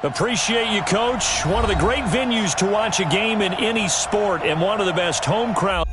Appreciate you, Coach. One of the great venues to watch a game in any sport and one of the best home crowds.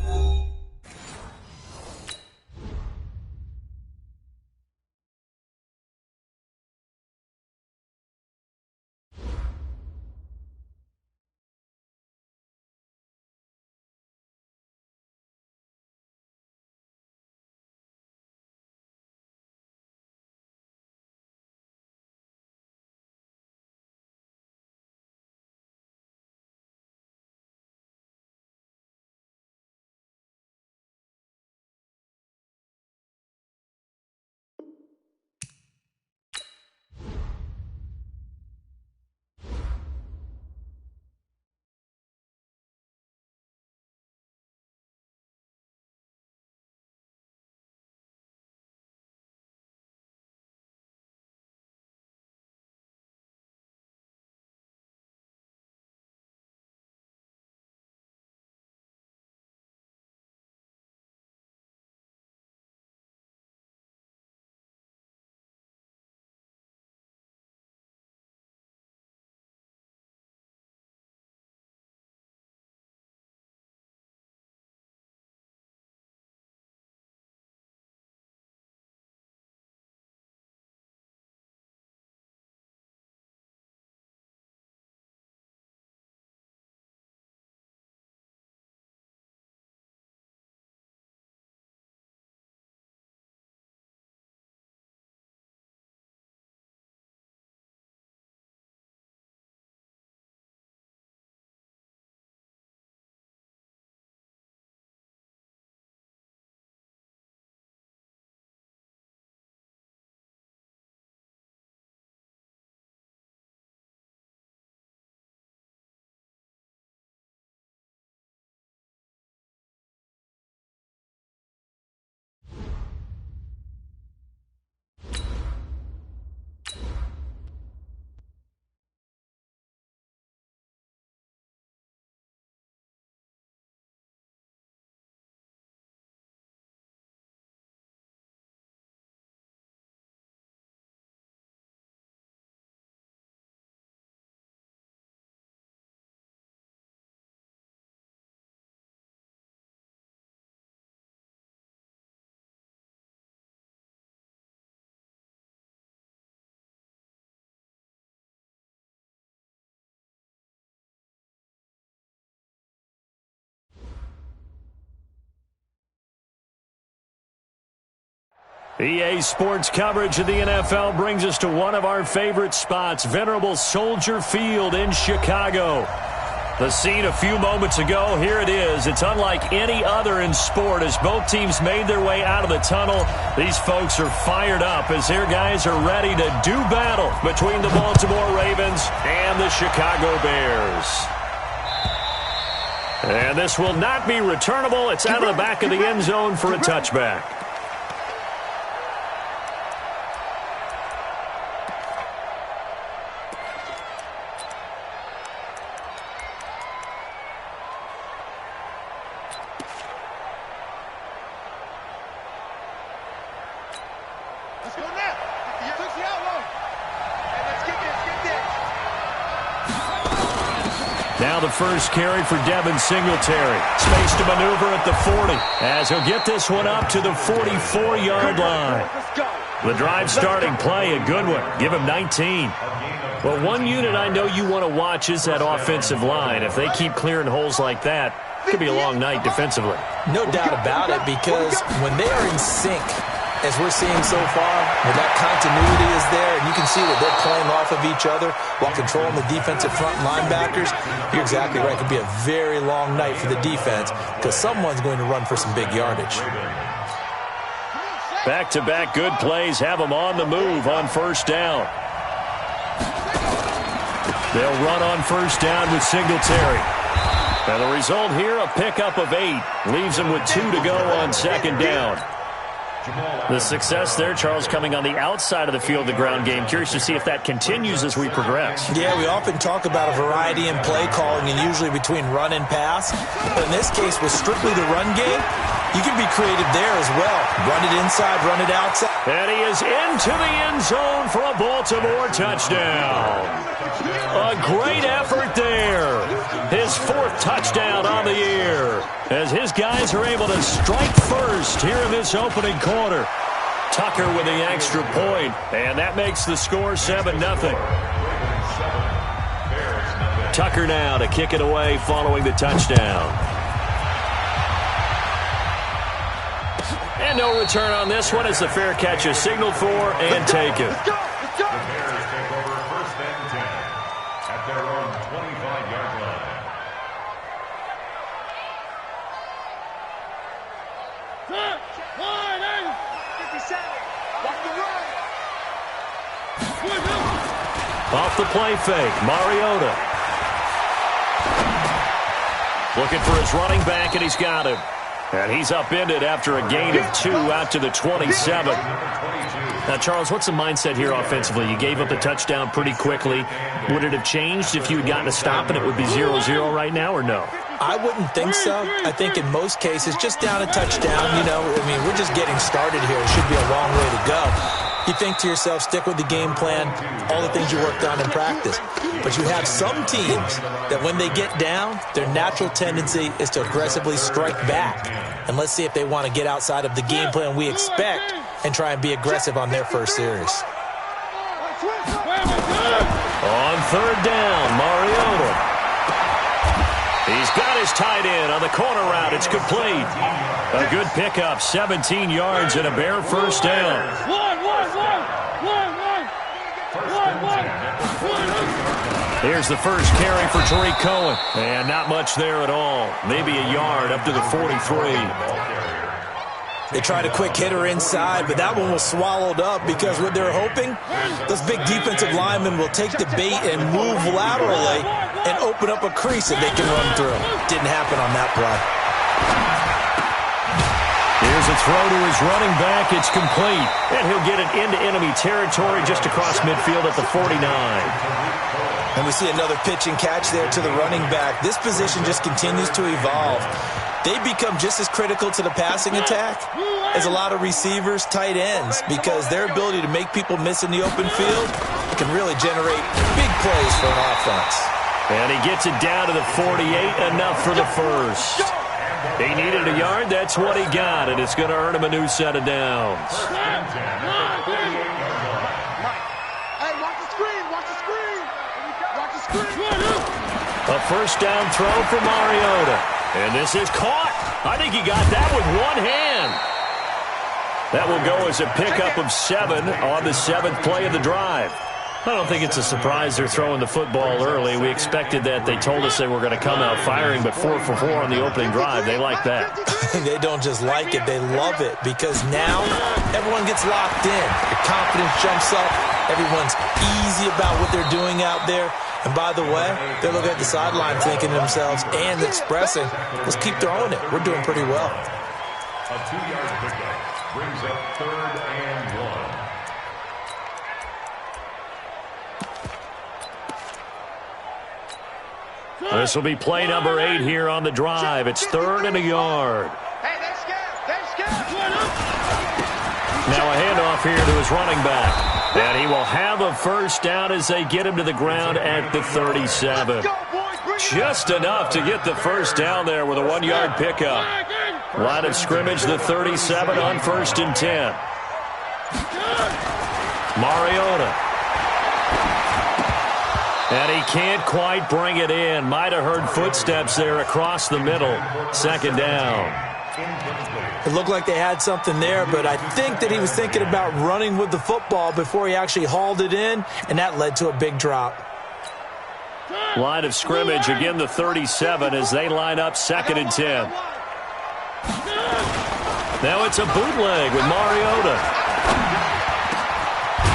EA Sports coverage of the NFL brings us to one of our favorite spots, venerable Soldier Field in Chicago. The scene a few moments ago, here it is. It's unlike any other in sport as both teams made their way out of the tunnel. These folks are fired up as their guys are ready to do battle between the Baltimore Ravens and the Chicago Bears. And this will not be returnable. It's out of the back of the end zone for a touchback. Now the first carry for Devin Singletary. Space to maneuver at the 40 as he'll get this one up to the 44-yard line. The drive starting play, a good one. Give him 19. Well, one unit I know you want to watch is that offensive line. If they keep clearing holes like that, it could be a long night defensively. No doubt about it, because when they are in sync, as we're seeing so far, where that continuity is there, and you can see that they're playing off of each other while controlling the defensive front linebackers, you're exactly right. It could be a very long night for the defense because someone's going to run for some big yardage. Back-to-back good plays have them on the move on first down. They'll run on first down with Singletary. And the result here, a pickup of 8. Leaves them with 2 to go on second down. The success there, Charles, coming on the outside of the field, the ground game. Curious to see if that continues as we progress. Yeah, we often talk about a variety in play calling and usually between run and pass. But in this case, with strictly the run game, You can be creative there as well. Run it inside, run it outside. And he is into the end zone for a Baltimore touchdown. A great effort there. His 4th touchdown on the year, as his guys are able to strike first here in this opening quarter. Tucker with the extra point, and that makes the score 7-0. Tucker now to kick it away following the touchdown. And no return on this one as the fair catch is signaled for and taken. Let's go. The Bears take over 1st and 10 at their own 25-yard line. Off the play fake, Mariota. Looking for his running back, and he's got him. And he's upended after a gain of 2 out to the 27. Now, Charles, what's the mindset here offensively? You gave up the touchdown pretty quickly. Would it have changed if you had gotten a stop and it would be 0-0 right now, or no? I wouldn't think so. I think in most cases, just down a touchdown, we're just getting started here. It should be a long way to go. You think to yourself, stick with the game plan, all the things you worked on in practice. But you have some teams that when they get down, their natural tendency is to aggressively strike back. And let's see if they want to get outside of the game plan we expect and try and be aggressive on their first series. On 3rd down, Mariota. He's got his tight end on the corner route. It's complete. A good pickup, 17 yards and a Bear first down. Here's the first carry for Tariq Cohen. And not much there at all. Maybe a yard up to the 43. They tried a quick hitter inside, but that one was swallowed up because what they're hoping, those big defensive linemen will take the bait and move laterally and open up a crease that they can run through. Didn't happen on that play. Here's a throw to his running back. It's complete. And he'll get it into enemy territory just across midfield at the 49. And we see another pitch and catch there to the running back. This position just continues to evolve. They become just as critical to the passing attack as a lot of receivers, tight ends, because their ability to make people miss in the open field can really generate big plays for an offense. And he gets it down to the 48, enough for the first. He needed a yard, that's what he got, and it's going to earn him a new set of downs. A first down throw for Mariota. And this is caught. I think he got that with one hand. That will go as a pickup of 7 on the 7th play of the drive. I don't think it's a surprise they're throwing the football early. We expected that. They told us they were going to come out firing, but 4 for 4 on the opening drive. They like that. They don't just like it, they love it, because now everyone gets locked in. The confidence jumps up. Everyone's easy about what they're doing out there. And by the way, they're looking at the sideline thinking to themselves and expressing, let's keep throwing it. We're doing pretty well. A 2-yard pickup brings up 3rd and 1. This will be play number 8 here on the drive. It's 3rd and a yard. Now a handoff here to his running back. And he will have a first down as they get him to the ground at the 37. Just enough to get the first down there with a 1-yard pickup. Line of scrimmage, the 37 on 1st and 10. Mariota. And he can't quite bring it in. Might have heard footsteps there across the middle. 2nd down. It looked like they had something there, but I think that he was thinking about running with the football before he actually hauled it in, and that led to a big drop. Line of scrimmage, again the 37 as they line up 2nd and 10. Now it's a bootleg with Mariota.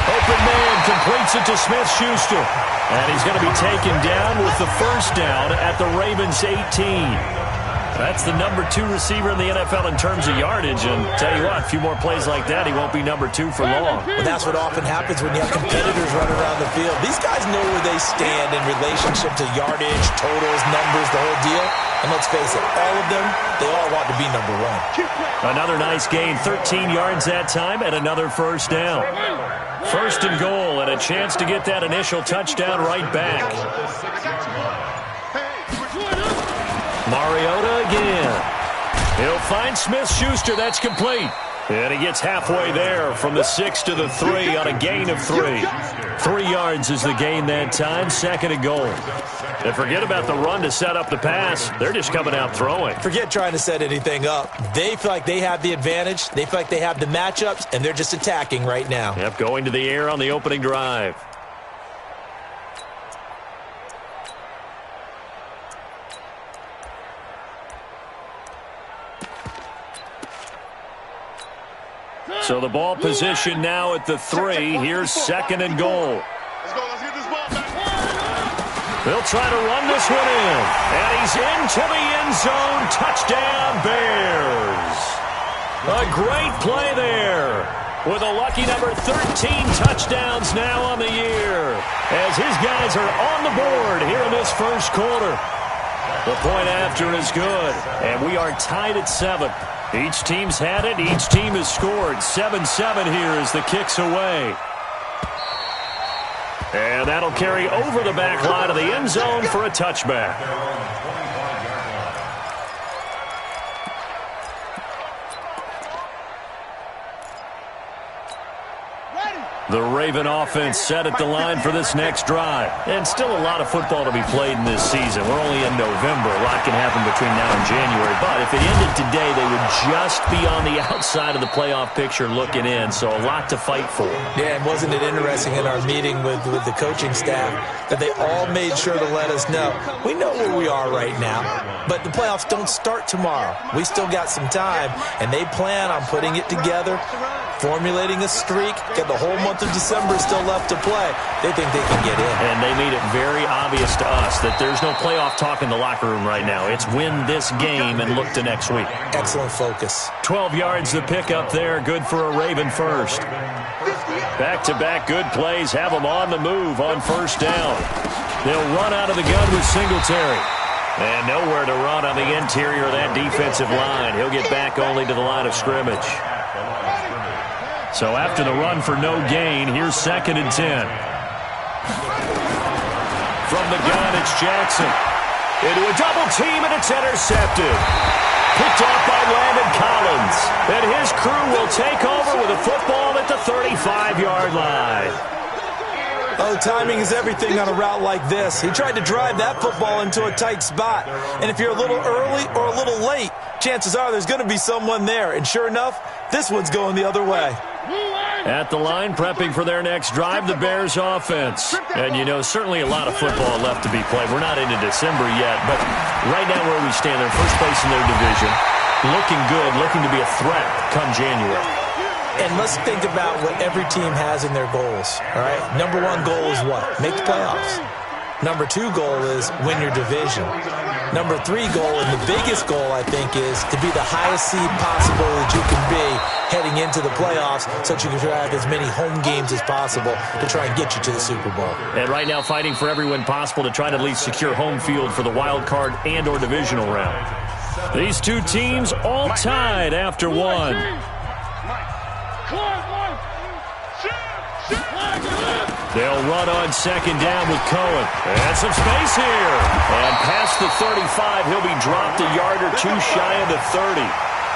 Open man completes it to Smith-Schuster. And he's going to be taken down with the first down at the Ravens' 18. That's the number 2 receiver in the NFL in terms of yardage. And tell you what, a few more plays like that, he won't be number 2 for long. Well, that's what often happens when you have competitors running around the field. These guys know where they stand in relationship to yardage, totals, numbers, the whole deal. And let's face it, all of them, they all want to be number 1. Another nice gain, 13 yards that time, and another first down. First and goal, and a chance to get that initial touchdown right back. Mariota again. He'll find Smith-Schuster. That's complete. And he gets halfway there from the 6 to the 3 on a gain of 3. 3 yards is the gain that time, second and goal. And forget about the run to set up the pass. They're just coming out throwing. Forget trying to set anything up. They feel like they have the advantage. They feel like they have the matchups, and they're just attacking right now. Yep, going to the air on the opening drive. So the ball position now at the 3. Here's second and goal. Let's go. Let's get this ball back. They'll try to run this one in. And he's into the end zone. Touchdown, Bears. A great play there. With a lucky number 13 touchdowns now on the year. As his guys are on the board here in this first quarter. The point after is good. And we are tied at 7. Each team's had it. Each team has scored. 7-7 here as the kick's away. And that'll carry over the back line of the end zone for a touchback. The Raven offense set at the line for this next drive. And still a lot of football to be played in this season. We're only in November. A lot can happen between now and January. But if it ended today, they would just be on the outside of the playoff picture looking in. So a lot to fight for. Yeah, and wasn't it interesting in our meeting with the coaching staff that they all made sure to let us know. We know where we are right now, but the playoffs don't start tomorrow. We still got some time, and they plan on putting it together, formulating a streak, got the whole month of December still left to play. They think they can get in. And they made it very obvious to us that there's no playoff talk in the locker room right now. It's win this game and look to next week. Excellent focus. 12 yards to pick up there. Good for a Raven first. Back-to-back good plays have them on the move on first down. They'll run out of the gun with Singletary. And nowhere to run on the interior of that defensive line. He'll get back only to the line of scrimmage. So after the run for no gain, here's second and 10. From the gun, it's Jackson. Into a double team, and it's intercepted. Picked off by Landon Collins. And his crew will take over with a football at the 35-yard line. Oh, timing is everything on a route like this. He tried to drive that football into a tight spot. And if you're a little early or a little late, chances are there's going to be someone there. And sure enough, this one's going the other way. At the line, prepping for their next drive, the Bears offense. And, you know, certainly a lot of football left to be played. We're not into December yet, but right now where we stand, they're first place in their division. Looking good, looking to be a threat come January. And let's think about what every team has in their goals, all right? Number 1 goal is what? Make the playoffs. Number 2 goal is win your division. Number 3 goal, and the biggest goal, I think, is to be the highest seed possible that you can be heading into the playoffs so that you can have as many home games as possible to try and get you to the Super Bowl. And right now fighting for every win possible to try to at least secure home field for the wild card and or divisional round. These two teams all tied after one. They'll run on second down with Cohen. And some space here. And past the 35, he'll be dropped a yard or two shy of the 30.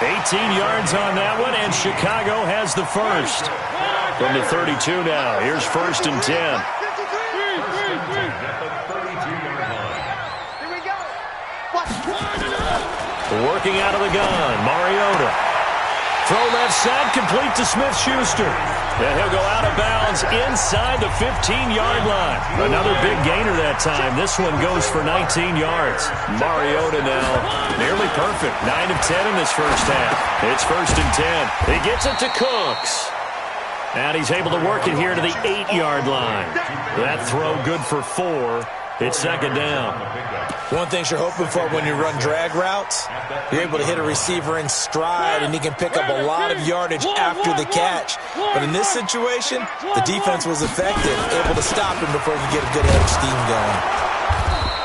18 yards on that one, and Chicago has the first. From the 32 now, here's first and 10. Working out of the gun, Mariota. Throw left side, complete to Smith-Schuster. And he'll go out of bounds inside the 15-yard line. Another big gainer that time. This one goes for 19 yards. Mariota now nearly perfect. 9 of 10 in this first half. It's first and 10. He gets it to Cooks. And he's able to work it here to the 8-yard line. That throw good for 4. It's second down. One thing you're hoping for when you run drag routes, you're able to hit a receiver in stride, and he can pick up a lot of yardage after the catch. But in this situation, the defense was effective, able to stop him before he could get a good head of steam going.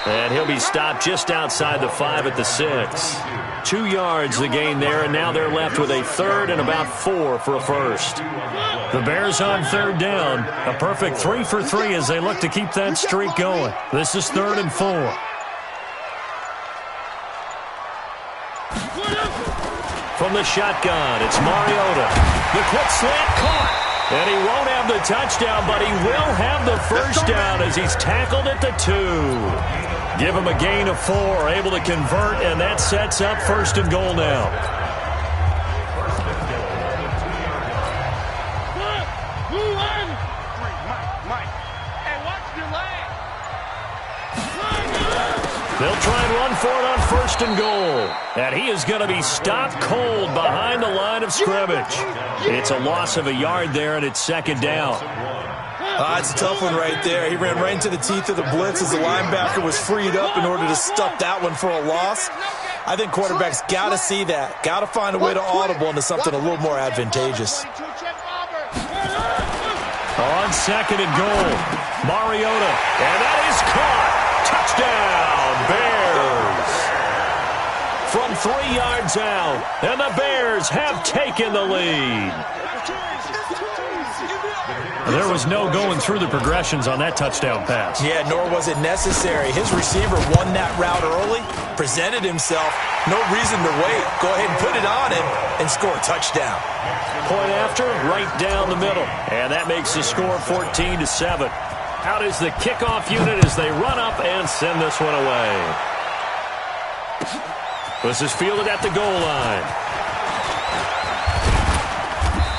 And he'll be stopped just outside the 5 at the 6. 2 yards the gain there, and now they're left with a third and about 4 for a first. The Bears on third down. A perfect 3 for 3 as they look to keep that streak going. This is 3rd and 4. From the shotgun, it's Mariota. The quick slant caught. And he won't have the touchdown, but he will have the first down as he's tackled at the 2. Give him a gain of 4, able to convert, and that sets up 1st and goal now. They'll try and run for it on 1st and goal. And he is going to be stopped cold behind the line of scrimmage. It's a loss of a yard there, and it's 2nd down. It's a tough one right there. He ran right into the teeth of the blitz as the linebacker was freed up in order to stuff that one for a loss. I think quarterbacks got to see that. Got to find a way to audible into something a little more advantageous. On 2nd and goal, Mariota. And that is caught. Touchdown, Bears. From 3 yards out, and the Bears have taken the lead. There was no going through the progressions on that touchdown pass. Yeah, nor was it necessary. His receiver won that route early, presented himself. No reason to wait. Go ahead and put it on him and score a touchdown. Point after, right down the middle. And that makes the score 14-7. Out is the kickoff unit as they run up and send this one away. This is fielded at the goal line.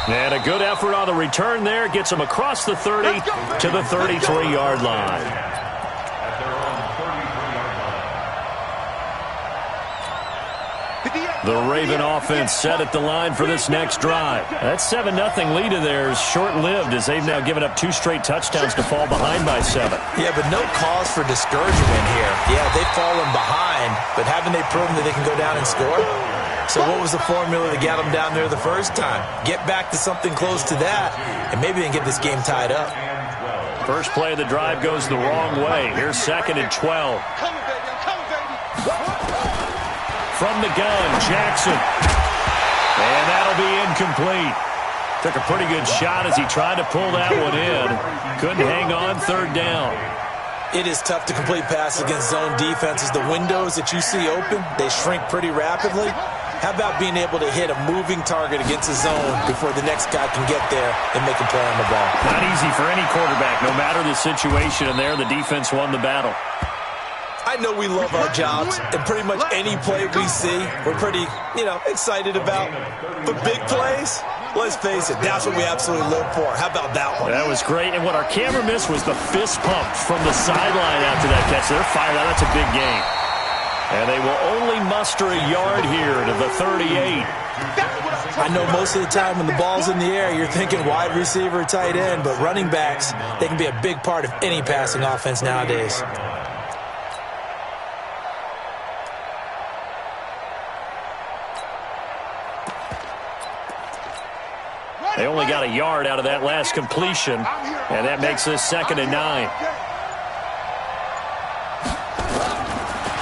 And a good effort on the return there. Gets him across the 30 to the 33-yard line. The Raven offense set at the line for this next drive. That 7-0 lead of theirs short-lived as they've now given up 2 straight touchdowns to fall behind by 7. Yeah, but no cause for discouragement here. Yeah, they've fallen behind, but haven't they proven that they can go down and score? So what was the formula that got them down there the first time? Get back to something close to that, and maybe they can get this game tied up. First play of the drive goes the wrong way. Here's 2nd and 12. From the gun, Jackson. And that'll be incomplete. Took a pretty good shot as he tried to pull that one in. Couldn't hang on 3rd down. It is tough to complete passes against zone defenses. The windows that you see open, they shrink pretty rapidly. How about being able to hit a moving target against a zone before the next guy can get there and make a play on the ball? Not easy for any quarterback, no matter the situation, and there the defense won the battle. I know we love our jobs, and pretty much any play we see, we're pretty, excited about. But big plays, let's face it, that's what we absolutely live for. How about that one? That was great, and what our camera missed was the fist pump from the sideline after that catch. They're fired out. That's a big game. And they will only muster a yard here to the 38. I know most of the time when the ball's in the air, you're thinking wide receiver, tight end, but running backs, they can be a big part of any passing offense nowadays. They only got a yard out of that last completion, and that makes this 2nd and 9.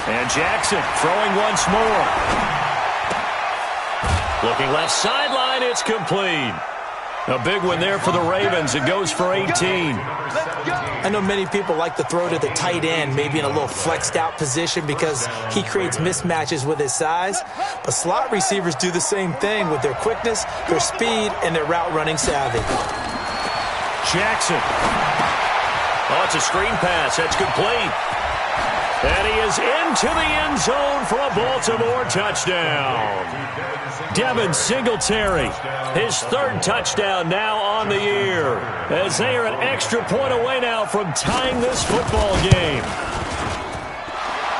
And Jackson throwing once more. Looking left sideline, it's complete. A big one there for the Ravens. It goes for 18. I know many people like to throw to the tight end, maybe in a little flexed out position because he creates mismatches with his size. But slot receivers do the same thing with their quickness, their speed, and their route running savvy. Jackson. Oh, it's a screen pass. That's complete. And he is into the end zone for a Baltimore touchdown. Devin Singletary, his 3rd touchdown now on the year, as they are an extra point away now from tying this football game.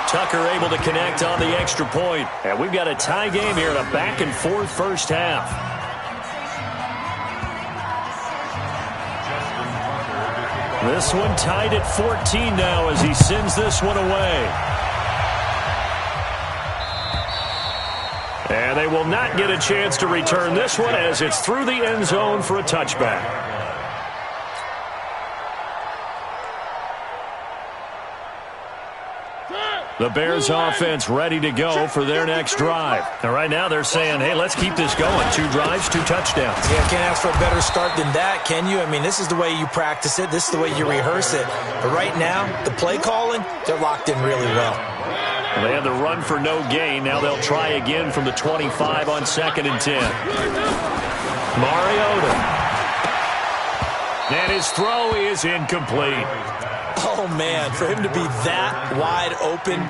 Tucker able to connect on the extra point, and we've got a tie game here in a back-and-forth first half. This one tied at 14 now as he sends this one away. And they will not get a chance to return this one as it's through the end zone for a touchback. The Bears offense ready to go for their next drive. And right now they're saying, hey, let's keep this going. 2 drives, 2 touchdowns. Yeah, can't ask for a better start than that, can you? I mean, this is the way you practice it. This is the way you rehearse it. But right now, the play calling, they're locked in really well. They had the run for no gain. Now they'll try again from the 25 on 2nd and 10. Mariota. And his throw is incomplete. Oh, man, for him to be that wide open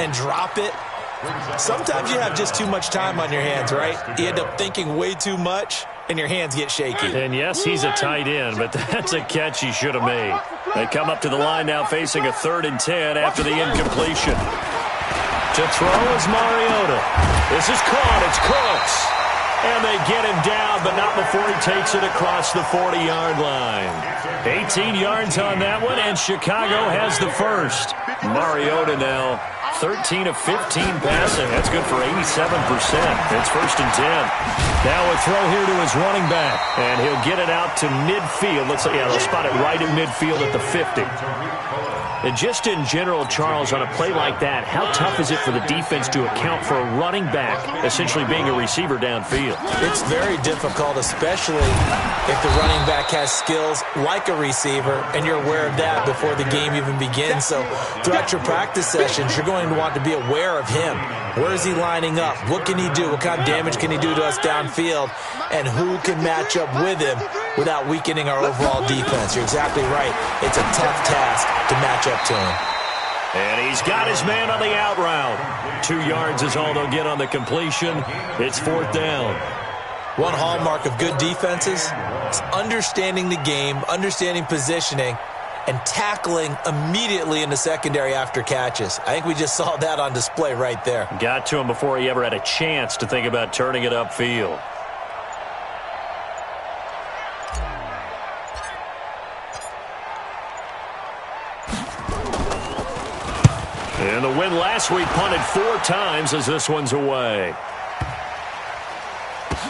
and drop it. Sometimes you have just too much time on your hands, right? You end up thinking way too much, and your hands get shaky. And, yes, he's a tight end, but that's a catch he should have made. They come up to the line now facing a 3rd and 10 after the incompletion. To throw is Mariota. This is caught. It's Cooks. And they get him down, but not before he takes it across the 40-yard line. 18 yards on that one, and Chicago has the first. Mariota now 13 of 15 passing. That's good for 87%. It's 1st and 10. Now a throw here to his running back, and he'll get it out to midfield. Let's say, yeah, they'll spot it right in midfield at the 50. And just in general, Charles, on a play like that, how tough is it for the defense to account for a running back essentially being a receiver downfield? It's very difficult, especially if the running back has skills like a receiver, and you're aware of that before the game even begins. So throughout your practice sessions, you're going to want to be aware of him. Where is he lining up? What can he do? What kind of damage can he do to us downfield? And who can match up with him without weakening our overall defense? You're exactly right. It's a tough task to match up to him. And he's got his man on the out route. 2 yards is all they'll get on the completion. It's 4th down. One hallmark of good defenses is understanding the game, understanding positioning, and tackling immediately in the secondary after catches. I think we just saw that on display right there. Got to him before he ever had a chance to think about turning it upfield. And the win last week punted 4 times as this one's away.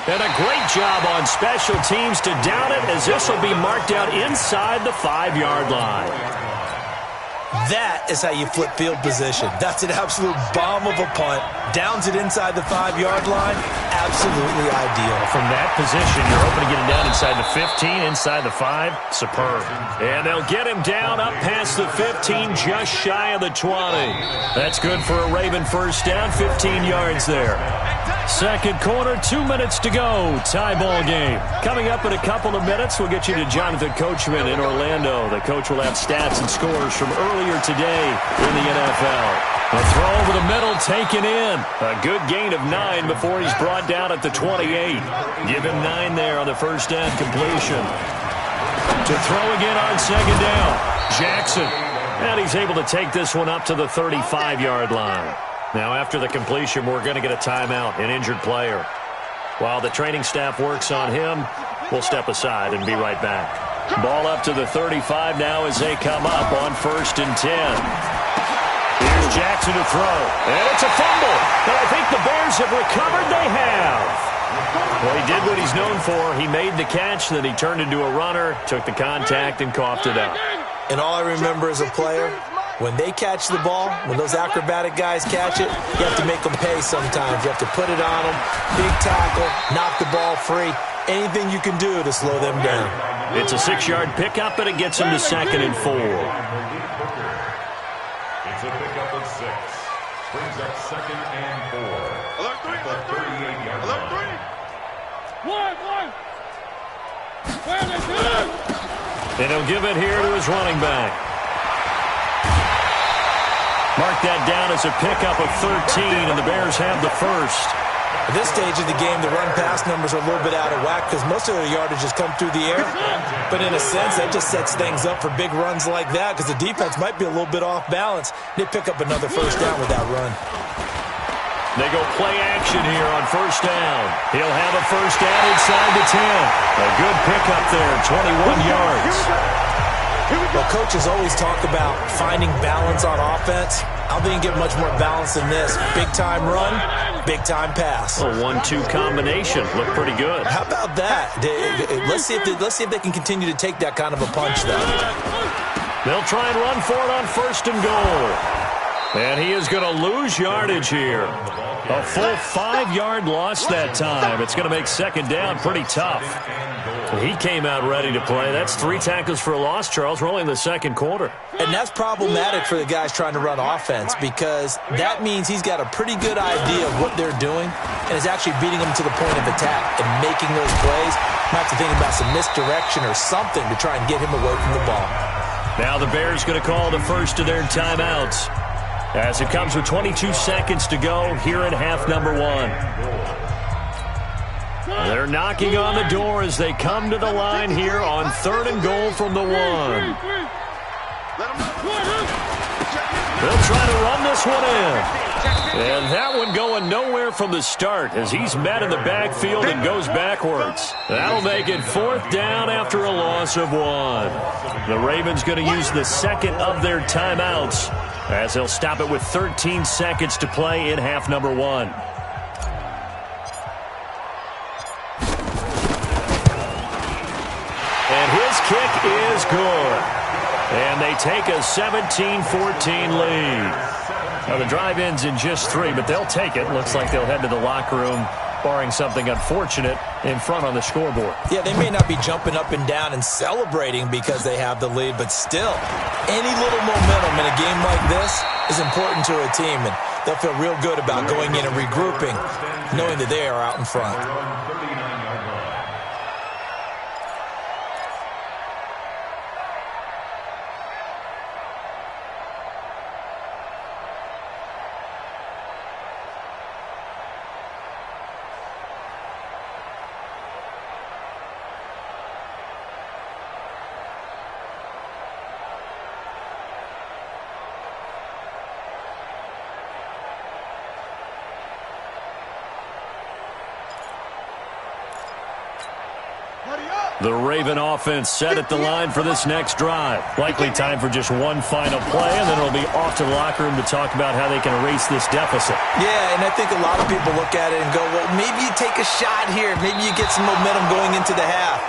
And a great job on special teams to down it as this will be marked out inside the 5-yard line. That is how you flip field position. That's an absolute bomb of a punt. Downs it inside the 5-yard line. Absolutely ideal. From that position, you're hoping to get him down inside the 15, inside the 5. Superb. And they'll get him down up past the 15, just shy of the 20. That's good for a Raven first down, 15 yards there. Second quarter, 2 minutes to go. Tie ball game. Coming up in a couple of minutes, we'll get you to Jonathan Coachman in Orlando. The coach will have stats and scores from earlier today in the NFL. A throw over the middle taken in. A good gain of 9 before he's brought down at the 28. Give him 9 there on the first down completion. To throw again on second down. Jackson. And he's able to take this one up to the 35-yard line. Now, after the completion, we're going to get a timeout, an injured player. While the training staff works on him, we'll step aside and be right back. Ball up to the 35 now as they come up on 1st and 10. Here's Jackson to throw. And it's a fumble. And I think the Bears have recovered. They have. Well, he did what he's known for. He made the catch, then he turned into a runner, took the contact, and coughed it up. And all I remember as a player, when they catch the ball, when those acrobatic guys catch it, you have to make them pay sometimes. You have to put it on them, big tackle, knock the ball free. Anything you can do to slow them down. It's a 6-yard pickup, and it gets him to 2nd and 4. It's a pickup of 6. Brings up 2nd and 4. Alert 3. The 38-yard line. 1. And he'll give it here to his running back. Mark that down as a pickup of 13, and the Bears have the first. At this stage of the game, the run-pass numbers are a little bit out of whack because most of their yardage has come through the air. But in a sense, that just sets things up for big runs like that because the defense might be a little bit off balance. They pick up another first down with that run. They go play action here on first down. He'll have a first down inside the 10. A good pickup there, 21 yards. Well, coaches always talk about finding balance on offense. I don't think you get much more balance than this. Big-time run, big-time pass. A 1-2 combination. Looked pretty good. How about that? Let's see if they can continue to take that kind of a punch, though. They'll try and run for it on 1st and goal. And he is going to lose yardage here. A full 5-yard loss that time. It's going to make 2nd down pretty tough. He came out ready to play. That's 3 tackles for a loss, Charles. We're only in the 2nd quarter. And that's problematic for the guys trying to run offense because that means he's got a pretty good idea of what they're doing and is actually beating them to the point of attack and making those plays. Might have to think about some misdirection or something to try and get him away from the ball. Now the Bears going to call the first of their timeouts as it comes with 22 seconds to go here in half number 1. They're knocking on the door as they come to the line here on 3rd and goal from the 1. They'll try to run this one in. And that one going nowhere from the start as he's met in the backfield and goes backwards. That'll make it 4th down after a loss of 1. The Ravens going to use the 2nd of their timeouts as they'll stop it with 13 seconds to play in half number 1. And his kick is good. And they take a 17-14 lead. Now, the drive ends in just 3, but they'll take it. Looks like they'll head to the locker room, barring something unfortunate, in front on the scoreboard. Yeah, they may not be jumping up and down and celebrating because they have the lead, but still, any little momentum in a game like this is important to a team, and they'll feel real good about going in and regrouping, knowing that they are out in front. The Raven offense set at the line for this next drive. Likely time for just one final play, and then it'll be off to the locker room to talk about how they can erase this deficit. Yeah, and I think a lot of people look at it and go, well, maybe you take a shot here. Maybe you get some momentum going into the half.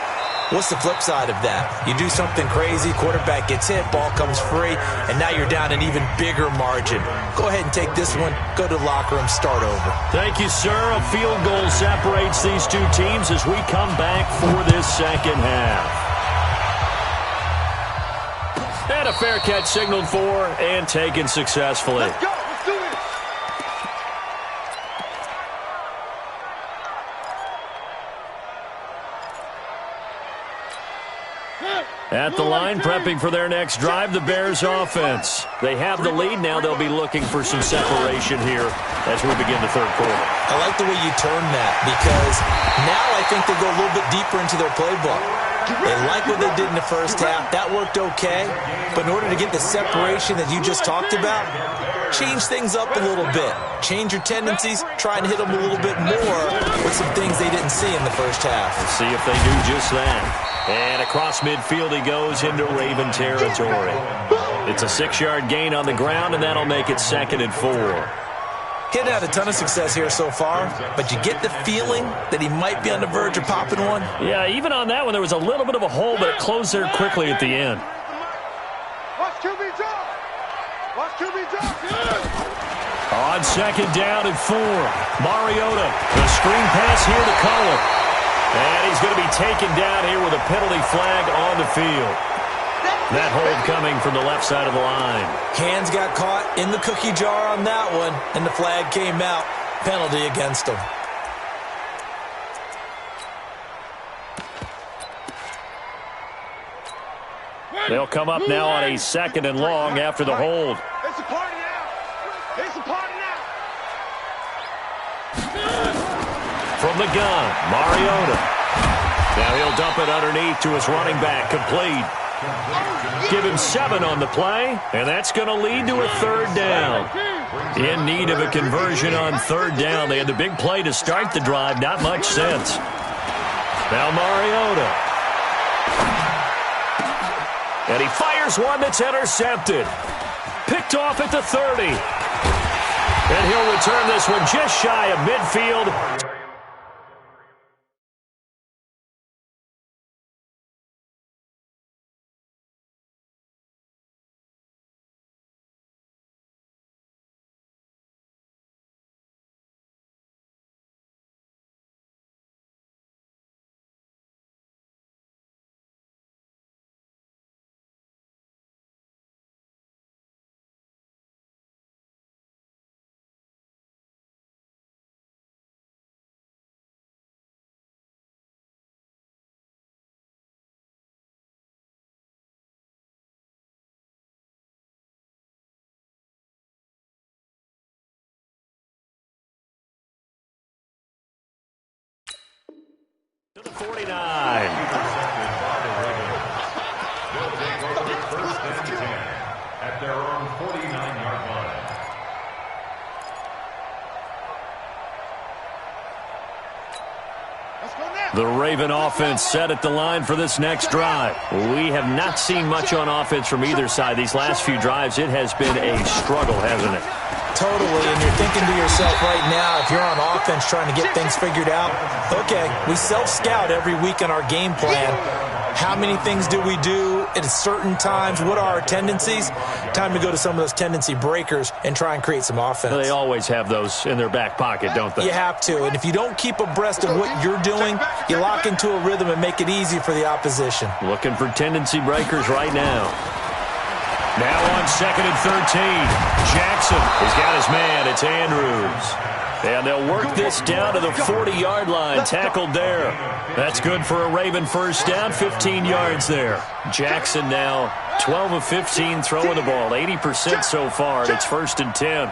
What's the flip side of that? You do something crazy, quarterback gets hit, ball comes free, and now you're down an even bigger margin. Go ahead and take this one, go to the locker room, start over. Thank you, sir. A field goal separates these two teams as we come back for this second half. And a fair catch signaled for and taken successfully. Let's go. Let's do it. At the line, prepping for their next drive, the Bears offense. They have the lead. Now they'll be looking for some separation here as we begin the third quarter. I like the way you turn that because now I think they go a little bit deeper into their playbook. They like what they did in the first half. That worked okay. But in order to get the separation that you just talked about, change things up a little bit. Change your tendencies. Try and hit them a little bit more with some things they didn't see in the first half. Let's see if they do just that. And across midfield he goes into Raven territory. It's a 6-yard gain on the ground, and that'll make it 2nd and 4. He hadn't had a ton of success here so far, but you get the feeling that he might be on the verge of popping one. Yeah, even on that one, there was a little bit of a hole, but it closed there quickly at the end. Watch QB drop. Watch QB drop. On 2nd down and 4, Mariota, the screen pass here to Cullen. And he's going to be taken down here with a penalty flag on the field. That hold coming from the left side of the line. Hands got caught in the cookie jar on that one, and the flag came out. Penalty against him. They'll come up now on a 2nd and long after the hold. It's a party now. It's a party now. From the gun, Mariota. Now he'll dump it underneath to his running back, complete. Give him 7 on the play, and that's going to lead to a 3rd down. In need of a conversion on 3rd down. They had the big play to start the drive, not much sense. Now Mariota. And he fires one that's intercepted. Picked off at the 30. And he'll return this one just shy of midfield. To the 49. They'll take over first and 10 at their own 49-yard line. The Raven offense set at the line for this next drive. We have not seen much on offense from either side. These last few drives, it has been a struggle, hasn't it? Totally, and you're thinking to yourself right now, if you're on offense trying to get things figured out, okay, we self-scout every week in our game plan. How many things do we do at certain times? What are our tendencies? Time to go to some of those tendency breakers and try and create some offense. They always have those in their back pocket, don't they? You have to, and if you don't keep abreast of what you're doing, you lock into a rhythm and make it easy for the opposition. Looking for tendency breakers right now. Now on 2nd and 13. Jackson has got his man. It's Andrews. And they'll work this down to the 40-yard line. Tackled there. That's good for a Raven first down. 15 yards there. Jackson now 12 of 15 throwing the ball. 80% so far. And it's 1st and 10.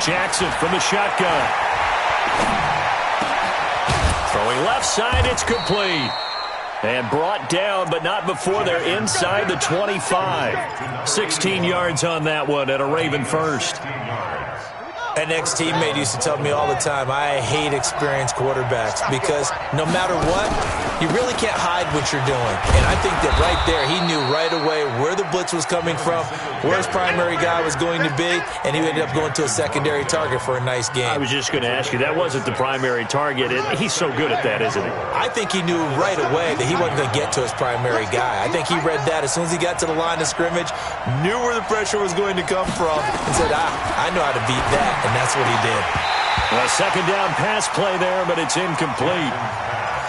Jackson from the shotgun. Throwing left side. It's complete. And brought down, but not before they're inside the 25. 16 yards on that one at a Raven first. An ex-teammate used to tell me all the time, I hate experienced quarterbacks because no matter what, you really can't hide what you're doing. And I think that right there, he knew right away where the blitz was coming from, where his primary guy was going to be, and he ended up going to a secondary target for a nice game. I was just going to ask you, that wasn't the primary target. He's so good at that, isn't he? I think he knew right away that he wasn't going to get to his primary guy. I think he read that as soon as he got to the line of scrimmage, knew where the pressure was going to come from, and said, I know how to beat that. And that's what he did. A second down pass play there, but it's incomplete.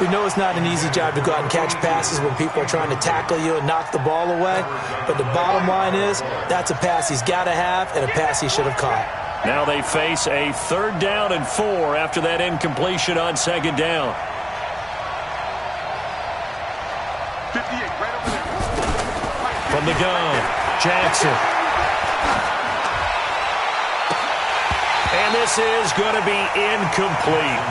We know it's not an easy job to go out and catch passes when people are trying to tackle you and knock the ball away. But the bottom line is, that's a pass he's got to have and a pass he should have caught. Now they face a 3rd down and 4 after that incompletion on 2nd down. 58, right over there. From the gun, Jackson. And this is going to be incomplete.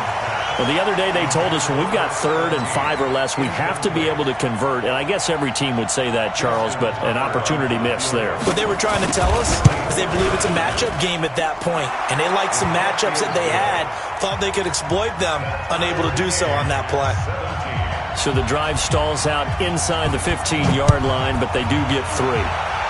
Well, the other day they told us when we've got 3rd and 5 or less, we have to be able to convert. And I guess every team would say that, Charles, but an opportunity missed there. What they were trying to tell us is they believe it's a matchup game at that point. And they liked some matchups that they had, thought they could exploit them, unable to do so on that play. So the drive stalls out inside the 15-yard line, but they do get 3.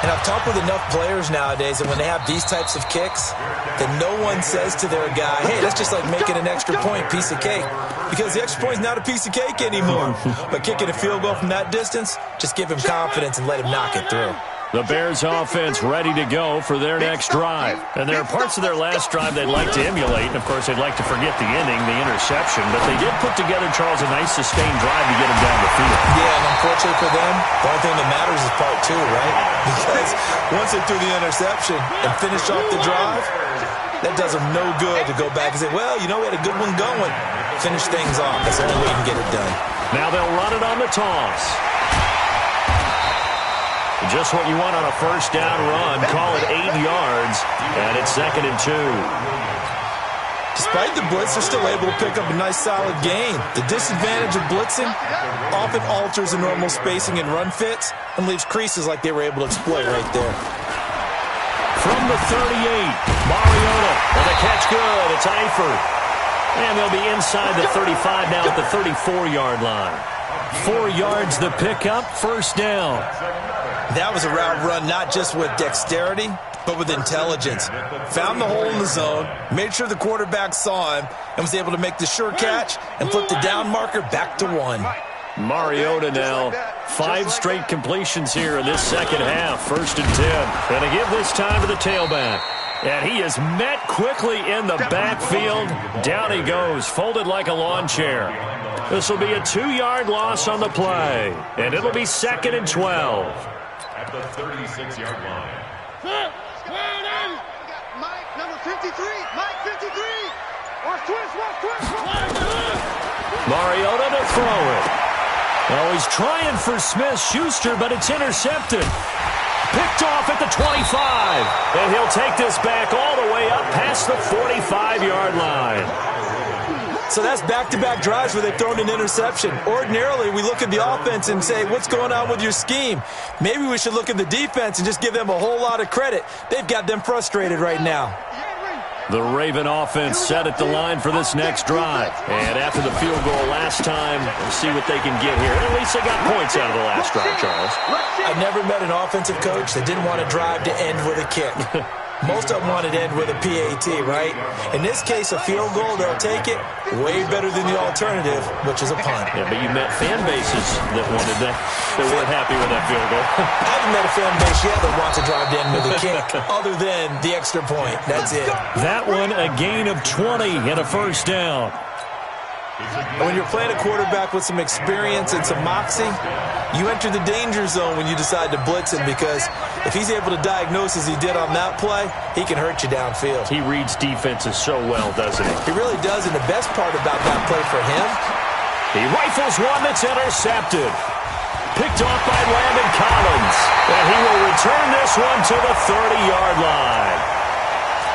And I've talked with enough players nowadays, and when they have these types of kicks, that no one says to their guy, hey, that's just like making an extra point, piece of cake. Because the extra point is not a piece of cake anymore. But kicking a field goal from that distance, just give him confidence and let him knock it through. The Bears offense ready to go for their next drive. And there are parts of their last drive they'd like to emulate. And, of course, they'd like to forget the ending, the interception. But they did put together, Charles, a nice sustained drive to get them down the field. Yeah, and unfortunately for them, the only thing that matters is part 2, right? Because once they threw the interception and finished off the drive, that does them no good to go back and say, well, you know, we had a good one going. Finish things off. That's the only way you can get it done. Now they'll run it on the toss. Just what you want on a first down run. Call it 8 yards, and it's 2nd and 2. Despite the blitz, they're still able to pick up a nice, solid gain. The disadvantage of blitzing often alters the normal spacing and run fits and leaves creases like they were able to exploit right there. From the 38, Mariota, and the catch good. It's Eifert. And they'll be inside the 35 now at the 34-yard line. 4 yards the pickup, first down. That was a route run not just with dexterity, but with intelligence. Found the hole in the zone, made sure the quarterback saw him, and was able to make the sure catch and flip the down marker back to 1. Mariota now, 5 straight completions here in this second half. First and 10. Going to give this time to the tailback. And he is met quickly in the backfield. Down he goes, folded like a lawn chair. This will be a 2-yard loss on the play. And it'll be second and 12. At the 36-yard line. Mike, number 53. Mike, 53. Watch twist. Mariota to throw it. Oh, he's trying for Smith-Schuster, but it's intercepted. Picked off at the 25. And he'll take this back all the way up past the 45-yard line. So that's back-to-back drives where they've thrown an interception. Ordinarily, we look at the offense and say, what's going on with your scheme? Maybe we should look at the defense and just give them a whole lot of credit. They've got them frustrated right now. The Raven offense set at the line for this next drive. And after the field goal last time, we'll see what they can get here. At least they got points out of the last drive, Charles. I never met an offensive coach that didn't want to drive to end with a kick. Most of them wanted to end with a PAT, right? In this case, a field goal, they'll take it way better than the alternative, which is a punt. Yeah, but you met fan bases that wanted that, that weren't happy with that field goal. I haven't met a fan base yet that wants to drive to end with a kick, other than the extra point. That's it. That one, a gain of 20 and a first down. When you're playing a quarterback with some experience and some moxie, you enter the danger zone when you decide to blitz him, because if he's able to diagnose as he did on that play, he can hurt you downfield. He reads defenses so well, doesn't he? He really does, and the best part about that play for him, he rifles one that's intercepted. Picked off by Landon Collins. And he will return this one to the 30-yard line.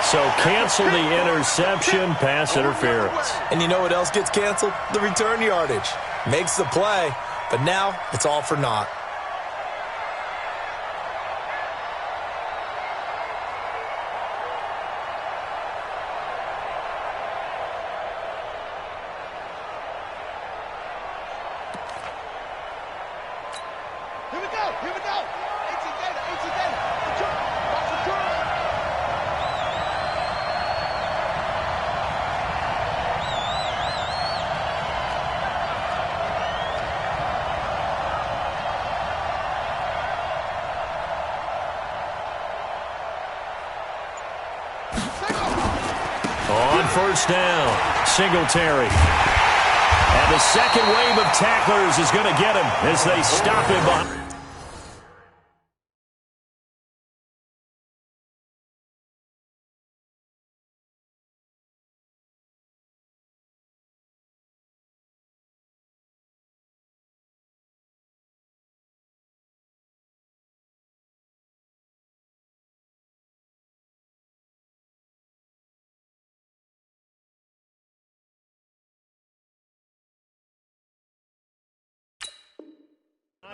So cancel the interception, pass interference. And you know what else gets canceled? The return yardage. Makes the play, but now it's all for naught. Here we go. 18 data. Watch the turn. On first down, Singletary. And the second wave of tacklers is going to get him as they stop him on.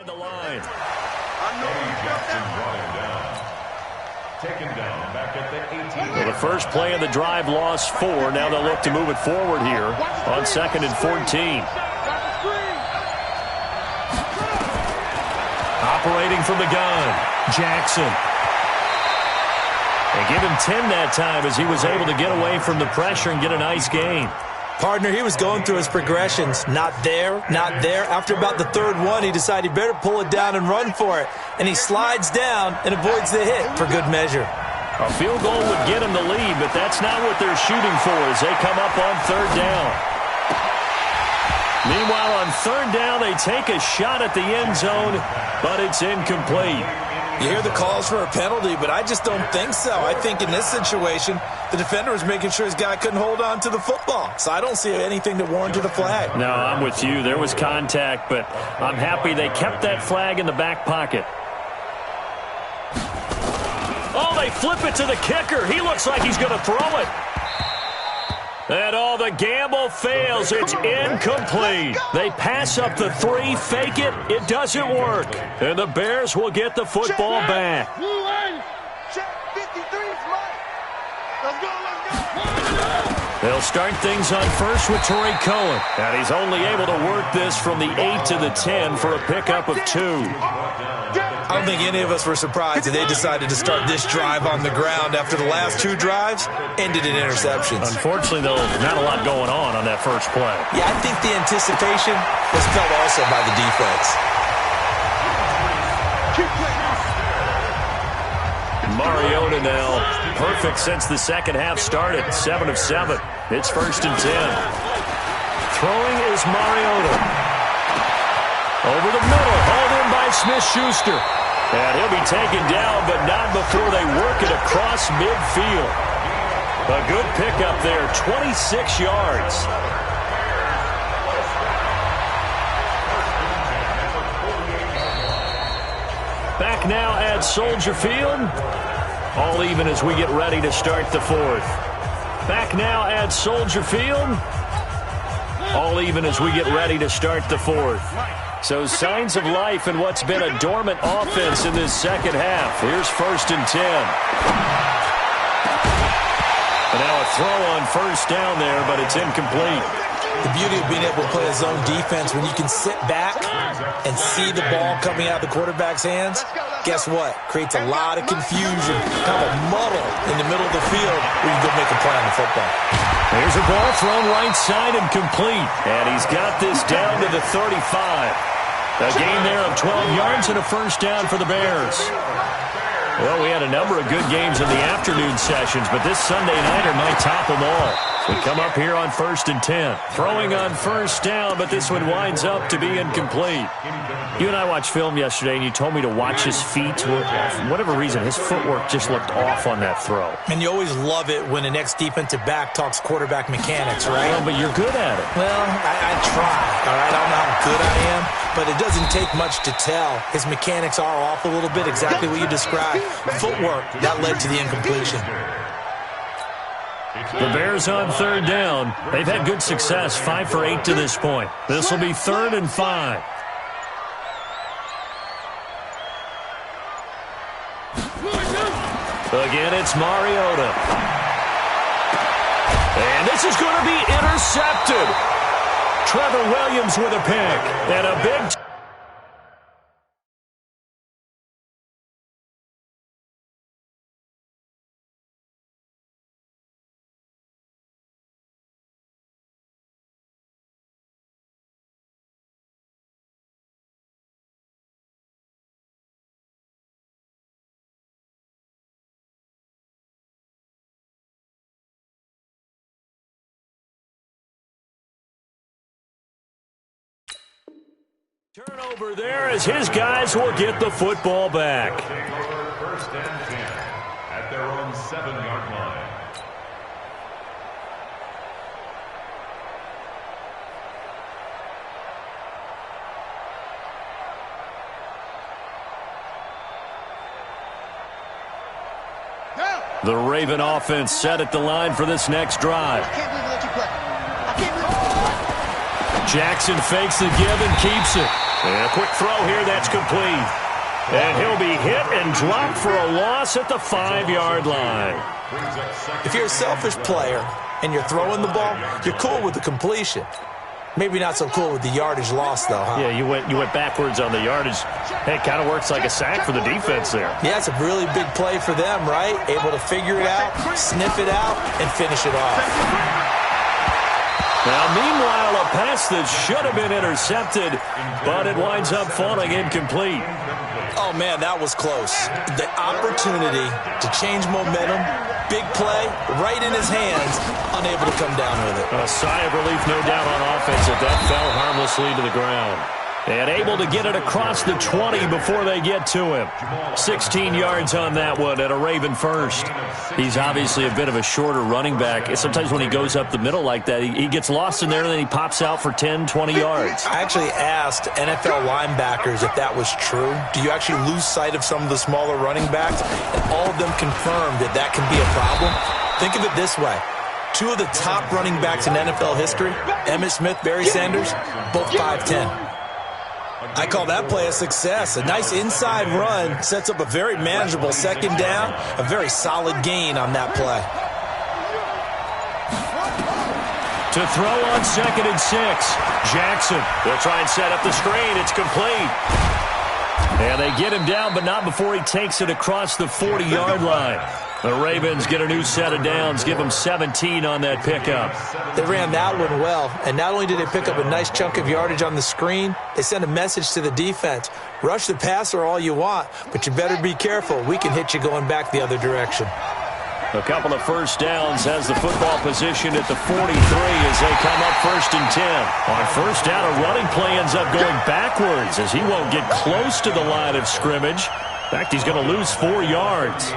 The line. Taken down back at the 18. Well, the first play of the drive lost 4. Now they'll look to move it forward here on 2nd and 14. Operating from the gun, Jackson. They give him 10 that time as he was able to get away from the pressure and get a nice gain. Partner, he was going through his progressions. Not there. After about the third one, he decided he better pull it down and run for it. And he slides down and avoids the hit for good measure. A field goal would get him the lead, but that's not what they're shooting for as they come up on 3rd down. Meanwhile, on 3rd down, they take a shot at the end zone, but it's incomplete. You hear the calls for a penalty, but I just don't think so. I think in this situation, the defender was making sure his guy couldn't hold on to the football. So I don't see anything that warranted a flag. No, I'm with you. There was contact, but I'm happy they kept that flag in the back pocket. Oh, they flip it to the kicker. He looks like he's going to throw it. And all the gamble fails. It's incomplete. They pass up the 3, fake it. It doesn't work. And the Bears will get the football back. Check 53's Mike. Let's go. They'll start things on first with Torrey Cohen. And he's only able to work this from the 8 to the 10 for a pickup of 2. I don't think any of us were surprised that they decided to start this drive on the ground after the last 2 drives ended in interceptions. Unfortunately, though, not a lot going on that first play. Yeah, I think the anticipation was felt also by the defense. Mariota now perfect since the second half started. 7 of 7. It's 1st and 10. Throwing is Mariota. Over the middle, hauled in by Smith-Schuster. And he'll be taken down, but not before they work it across midfield. A good pickup there, 26 yards. Back now at Soldier Field. All even as we get ready to start the 4th. Back now at Soldier Field. All even as we get ready to start the 4th. So signs of life in what's been a dormant offense in this second half. Here's 1st and 10. And now a throw on first down there, but it's incomplete. The beauty of being able to play a zone defense when you can sit back and see the ball coming out of the quarterback's hands, guess what? Creates a lot of confusion, kind of a muddle in the middle of the field where you go make a play on the football. There's a ball thrown right side and complete. And he's got this down to the 35. A gain there of 12 yards and a first down for the Bears. Well, we had a number of good games in the afternoon sessions, but this Sunday nighter might top them all. We come up here on 1st and 10. Throwing on first down, but this one winds up to be incomplete. You and I watched film yesterday, and you told me to watch his feet. For whatever reason, his footwork just looked off on that throw. And you always love it when the next defensive back talks quarterback mechanics, right? Well, but you're good at it. Well, I try, all right? I don't know how good I am, but it doesn't take much to tell. His mechanics are off a little bit, exactly what you described. Footwork, that led to the incompletion. The Bears on 3rd down. They've had good success, 5 for 8 to this point. This will be 3rd and 5. Again, it's Mariota. And this is going to be intercepted. Trevor Williams with a pick. And a big... Turnover there as his guys will get the football back. 1st and 10 at their own 7-yard line. The Raven offense set at the line for this next drive. Jackson fakes the give and keeps it. And a quick throw here that's complete. And he'll be hit and dropped for a loss at the 5-yard line. If you're a selfish player and you're throwing the ball, you're cool with the completion. Maybe not so cool with the yardage loss, though, huh? Yeah, you went backwards on the yardage. Hey, it kind of works like a sack for the defense there. Yeah, it's a really big play for them, right? Able to figure it out, sniff it out, and finish it off. Now, meanwhile, a pass that should have been intercepted, but it winds up falling incomplete. Oh, man, that was close. The opportunity to change momentum, big play, right in his hands, unable to come down with it. A sigh of relief, no doubt, on offense that fell harmlessly to the ground. And able to get it across the 20 before they get to him. 16 yards on that one at a Raven first. He's obviously a bit of a shorter running back. Sometimes when he goes up the middle like that, he gets lost in there and then he pops out for 10, 20 yards. I actually asked NFL linebackers if that was true. Do you actually lose sight of some of the smaller running backs? And all of them confirmed that that can be a problem. Think of it this way. 2 of the top running backs in NFL history, Emmitt Smith, Barry Sanders, both 5'10". I call that play a success. A nice inside run sets up a very manageable second down, a very solid gain on that play. To throw on 2nd and 6. Jackson. They'll try and set up the screen. It's complete. And they get him down, but not before he takes it across the 40-yard line. The Ravens get a new set of downs, give them 17 on that pickup. They ran that one well, and not only did they pick up a nice chunk of yardage on the screen, they sent a message to the defense. Rush the passer all you want, but you better be careful. We can hit you going back the other direction. A couple of first downs, has the football position at the 43 as they come up 1st and 10. On first down, a running play ends up going backwards as he won't get close to the line of scrimmage. In fact, he's going to lose 4 yards.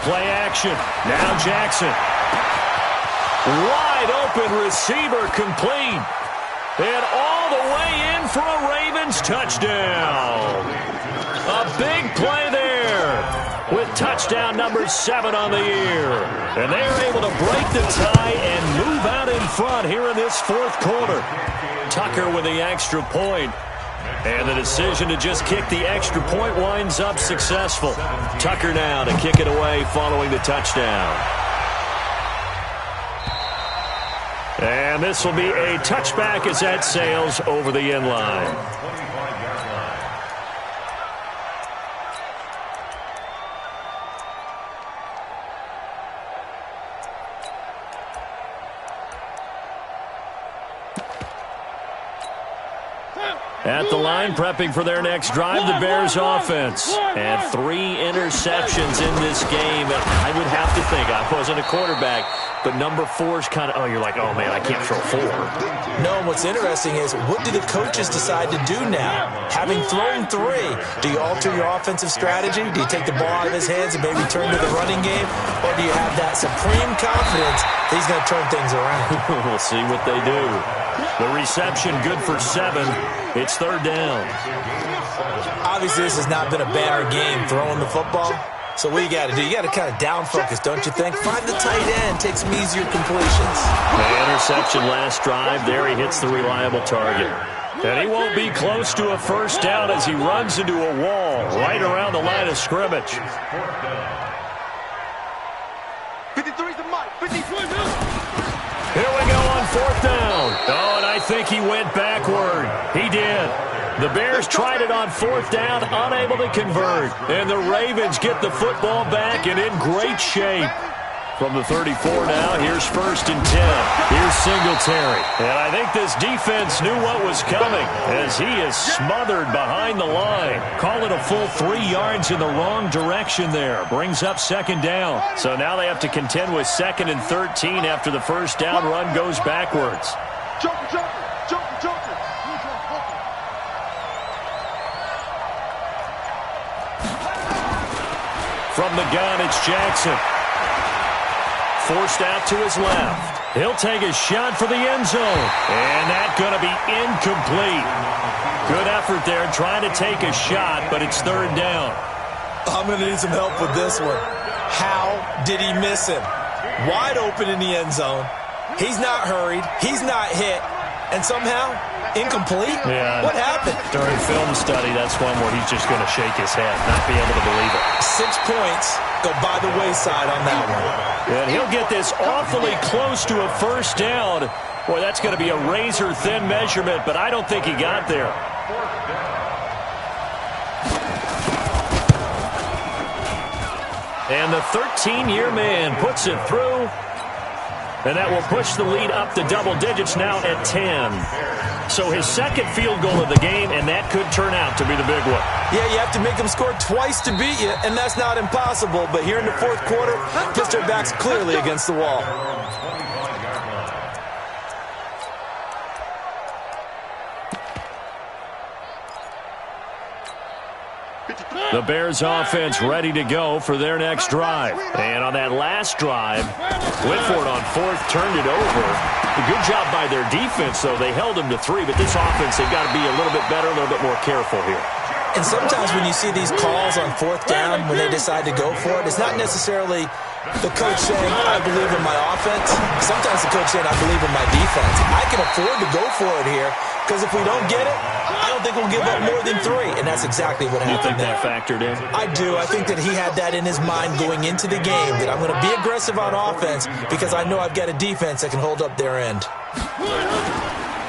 Play action. Now Jackson. Wide open receiver complete. And all the way in for a Ravens touchdown. A big play there with touchdown number 7 on the year. And they are able to break the tie and move out in front here in this 4th quarter. Tucker with the extra point. And the decision to just kick the extra point winds up successful. Tucker now to kick it away following the touchdown. And this will be a touchback as that sails over the end line. At the line, prepping for their next drive, the Bears offense. And 3 interceptions in this game. I would have to think, I wasn't a quarterback, but number 4 is kind of, you're like, oh, man, I can't throw 4. No, and what's interesting is, what do the coaches decide to do now? Having thrown 3, do you alter your offensive strategy? Do you take the ball out of his hands and maybe turn to the running game? Or do you have that supreme confidence that he's going to turn things around? We'll see what they do. The reception good for 7. It's 3rd down. Obviously, this has not been a bad game throwing the football. So what you got to do? You got to kind of down focus, don't you think? Find the tight end, take some easier completions. The interception last drive. There he hits the reliable target. And he won't be close to a first down as he runs into a wall right around the line of scrimmage. 53's the mic. 53. Here we go on 4th down. Oh, and I think he went backward. He did. The Bears tried it on 4th down, unable to convert. And the Ravens get the football back and in great shape. From the 34 now, here's 1st and 10. Here's Singletary. And I think this defense knew what was coming as he is smothered behind the line. Call it a full 3 yards in the wrong direction there. Brings up 2nd down. So now they have to contend with 2nd and 13 after the first down run goes backwards. Joker. From the gun, it's Jackson. Forced out to his left. He'll take a shot for the end zone. And that's going to be incomplete. Good effort there trying to take a shot, but it's 3rd down. I'm going to need some help with this one. How did he miss him? Wide open in the end zone. He's not hurried. He's not hit. And somehow, incomplete? Yeah. What happened? During film study, that's one where he's just going to shake his head, not be able to believe it. 6 points go by the wayside on that one. And he'll get this awfully close to a first down. Boy, that's going to be a razor-thin measurement, but I don't think he got there. And the 13-year man puts it through. And that will push the lead up to double digits now at 10. So his 2nd field goal of the game, and that could turn out to be the big one. Yeah, you have to make them score twice to beat you, and that's not impossible. But here in the 4th quarter, pitched their backs clearly against the wall. The Bears offense ready to go for their next drive. And on that last drive, went for it on 4th, turned it over. A good job by their defense, though. They held them to 3, but this offense, they've got to be a little bit better, a little bit more careful here. And sometimes when you see these calls on 4th down, when they decide to go for it, it's not necessarily the coach saying, I believe in my offense. Sometimes the coach saying, I believe in my defense. I can afford to go for it here Because if we don't get it, I don't think we'll give up more than 3, and that's exactly what happened. You think that factored in? I do. I think that he had that in his mind going into the game, that I'm going to be aggressive on offense because I know I've got a defense that can hold up their end.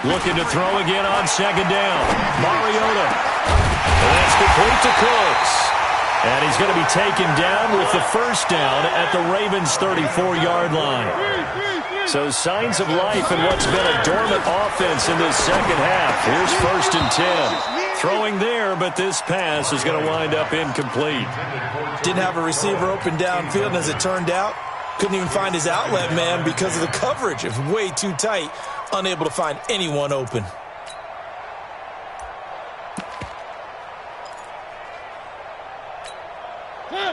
Looking to throw again on second down. Mariota. That's complete to Cooks. And he's going to be taken down with the first down at the Ravens' 34-yard line. So signs of life in what's been a dormant offense in this second half. Here's 1st and 10. Throwing there, but this pass is going to wind up incomplete. Didn't have a receiver open downfield, as it turned out. Couldn't even find his outlet man because of the coverage. It was way too tight. Unable to find anyone open.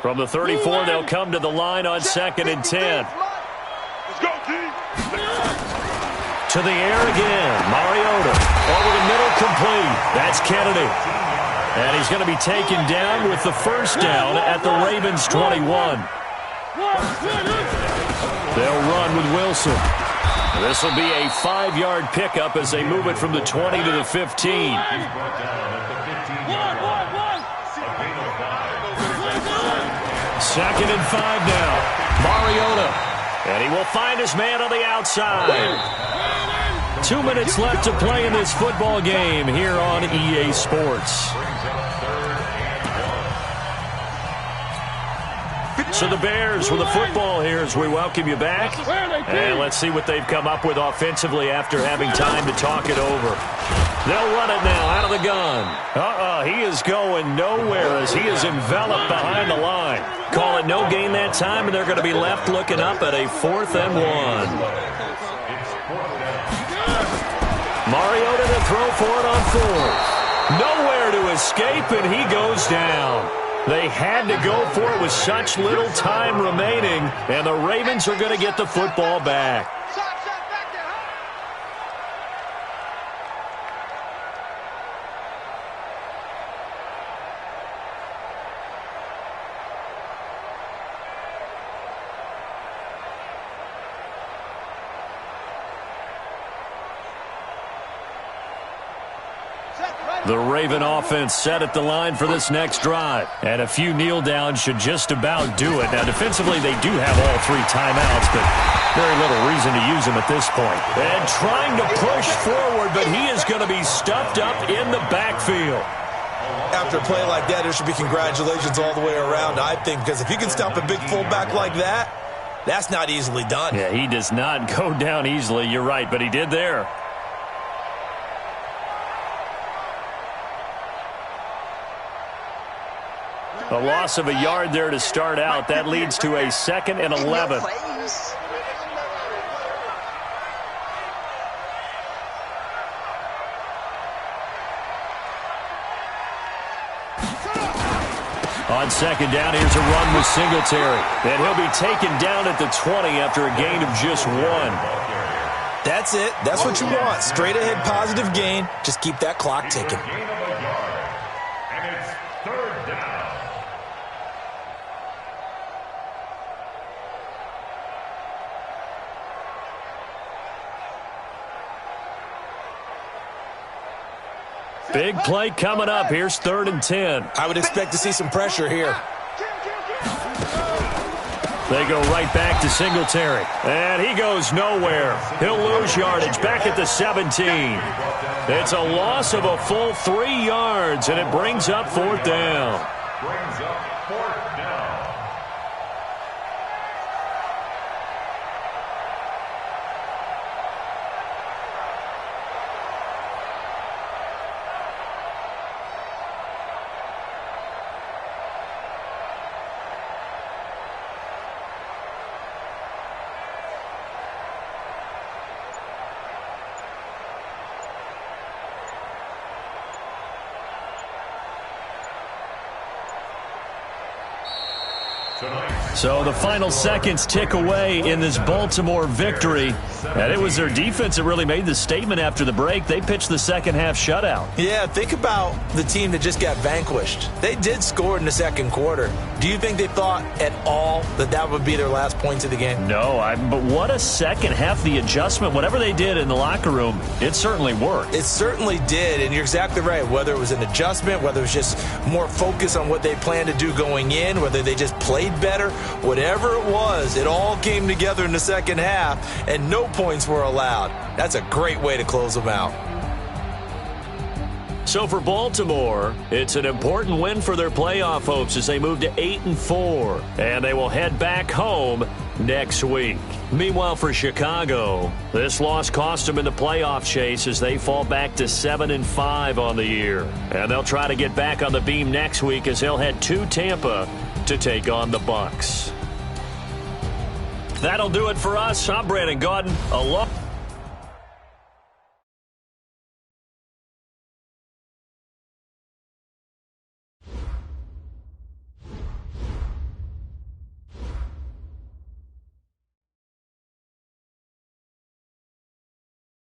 From the 34, they'll come to the line on 2nd and 10. Let's go, team. To the air again. Mariota. Over the middle, complete. That's Kennedy. And he's going to be taken down with the first down at the Ravens' 21. They'll run with Wilson. This will be a 5-yard pickup as they move it from the 20 to the 15. Second and 5 now. Mariota. And he will find his man on the outside. 2 minutes left to play in this football game here on EA Sports. So the Bears with the football here as we welcome you back. And let's see what they've come up with offensively after having time to talk it over. They'll run it now out of the gun. He is going nowhere as he is enveloped behind the line. Call it no gain that time, and they're going to be left looking up at a 4th and 1. Mariota to throw for it on 4th. Nowhere to escape, and he goes down. They had to go for it with such little time remaining, and the Ravens are going to get the football back. The Raven offense set at the line for this next drive. And a few kneel downs should just about do it. Now, defensively, they do have all 3 timeouts, but very little reason to use them at this point. And trying to push forward, but he is going to be stuffed up in the backfield. After a play like that, there should be congratulations all the way around, I think, because if you can stop a big fullback like that, that's not easily done. Yeah, he does not go down easily. You're right, but he did there. A loss of a yard there to start out. That leads to a 2nd and 11. On 2nd down, here's a run with Singletary. And he'll be taken down at the 20 after a gain of just 1. That's it. That's what you want. Straight ahead positive gain. Just keep that clock ticking. Big play coming up. Here's 3rd and 10. I would expect to see some pressure here. They go right back to Singletary. And he goes nowhere. He'll lose yardage back at the 17. It's a loss of a full 3 yards, and it brings up 4th down. So the final seconds tick away in this Baltimore victory. And it was their defense that really made the statement after the break. They pitched the second-half shutout. Yeah, think about the team that just got vanquished. They did score in the second quarter. Do you think they thought at all that that would be their last points of the game? No, but what a second half. The adjustment, whatever they did in the locker room, it certainly worked. It certainly did, and you're exactly right. Whether it was an adjustment, whether it was just more focus on what they planned to do going in, whether they just played better, whatever it was, it all came together in the second half, and no points were allowed. That's a great way to close them out. So for Baltimore, it's an important win for their playoff hopes as they move to 8-4, and they will head back home next week. Meanwhile, for Chicago, this loss cost them in the playoff chase as they fall back to 7-5 on the year. And they'll try to get back on the beam next week as they'll head to Tampa to take on the Bucs. That'll do it for us. I'm Brandon Gaudin.